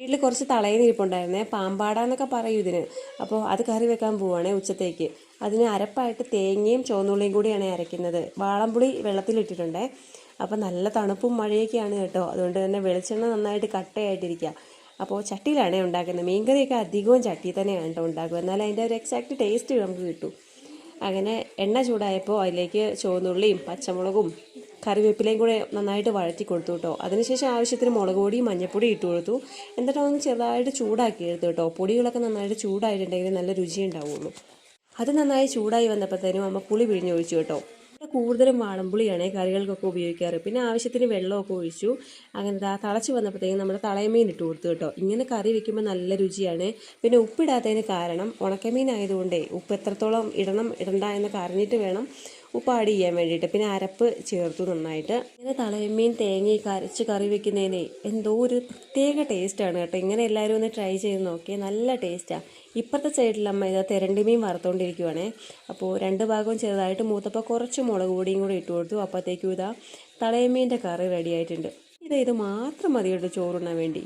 വീട്ടിൽ കുറച്ച് തളയിൽ ഇരിപ്പുണ്ടായിരുന്നേ, പാമ്പാട എന്നൊക്കെ പറയും ഇതിന്. അപ്പോൾ അത് കറി വെക്കാൻ പോവുകയാണേ ഉച്ചത്തേക്ക്. അതിന് അരപ്പായിട്ട് തേങ്ങയും ചുവന്നുള്ളിയും കൂടിയാണ് അരയ്ക്കുന്നത്. വാളംപുളി വെള്ളത്തിലിട്ടിട്ടുണ്ടേ. അപ്പോൾ നല്ല തണുപ്പും മഴയൊക്കെയാണ് കേട്ടോ. അതുകൊണ്ട് തന്നെ വെളിച്ചെണ്ണ നന്നായിട്ട് കട്ടയായിട്ടിരിക്കുക. അപ്പോൾ ചട്ടിയിലാണേ ഉണ്ടാക്കുന്നത്. മീൻകറിയൊക്കെ അധികവും ചട്ടിയിൽ തന്നെയാണ് കേട്ടോ ഉണ്ടാക്കുക. എന്നാൽ അതിൻ്റെ ഒരു എക്സാക്റ്റ് ടേസ്റ്റ് നമുക്ക് കിട്ടും. അങ്ങനെ എണ്ണ ചൂടായപ്പോൾ അതിലേക്ക് ചുവന്നുള്ളിയും പച്ചമുളകും കറിവേപ്പിലയും കൂടെ നന്നായിട്ട് വഴറ്റി കൊടുത്തു കേട്ടോ. അതിനുശേഷം ആവശ്യത്തിന് മുളക് പൊടിയും മഞ്ഞൾപ്പൊടി ഇട്ട് കൊടുത്തു. എന്നിട്ട് ഒന്ന് ചെറുതായിട്ട് ചൂടാക്കി എടുത്തു കേട്ടോ. പൊടികളൊക്കെ നന്നായിട്ട് ചൂടായിട്ടുണ്ടെങ്കിൽ നല്ല രുചി ഉണ്ടാവുള്ളൂ. അത് നന്നായി ചൂടായി വന്നപ്പോഴത്തേനും അമ്മ പുളി പിഴിഞ്ഞൊഴിച്ചു കേട്ടോ. കൂടുതലും വാളംപുളിയാണ് കറികൾക്കൊക്കെ ഉപയോഗിക്കാറ്. പിന്നെ ആവശ്യത്തിന് വെള്ളമൊക്കെ ഒഴിച്ചു. അങ്ങനെ തിളച്ച് വന്നപ്പോഴത്തേക്കും നമ്മുടെ തളയമീൻ ഇട്ട് കൊടുത്തു കേട്ടോ. ഇങ്ങനെ കറി വെക്കുമ്പോൾ നല്ല രുചിയാണ്. പിന്നെ ഉപ്പിടാത്തതിന് കാരണം ഉണക്കമീൻ ആയതുകൊണ്ടേ ഉപ്പ് എത്രത്തോളം ഇടണം ഇടണ്ട എന്നൊക്കെ അറിഞ്ഞിട്ട് വേണം ഉപ്പ് ആഡ് ചെയ്യാൻ വേണ്ടിയിട്ട്. പിന്നെ അരപ്പ് ചേർത്തു നന്നായിട്ട്. ഇങ്ങനെ തളയമീൻ തേങ്ങയൊക്കെ അരച്ച് കറി വെക്കുന്നതിന് എന്തോ ഒരു പ്രത്യേക ടേസ്റ്റാണ് കേട്ടോ. ഇങ്ങനെ എല്ലാവരും ഒന്ന് ട്രൈ ചെയ്ത് നോക്കിയേ, നല്ല ടേസ്റ്റാണ്. ഇപ്പുറത്തെ സൈഡിലമ്മ ഇതാ തിരണ്ടി മീൻ വറുത്തുകൊണ്ടിരിക്കുവാണേ. അപ്പോൾ രണ്ട് ഭാഗവും ചെറുതായിട്ട് മൂത്തപ്പോൾ കുറച്ച് മുളക് പൊടിയും കൂടി ഇട്ട് കൊടുത്തു. അപ്പോഴത്തേക്കും ഇതാ തളയമീൻ്റെ കറി റെഡി ആയിട്ടുണ്ട്. ഇത് മാത്രം മതി കേട്ടോ ചോറുണ്ണാൻ വേണ്ടി.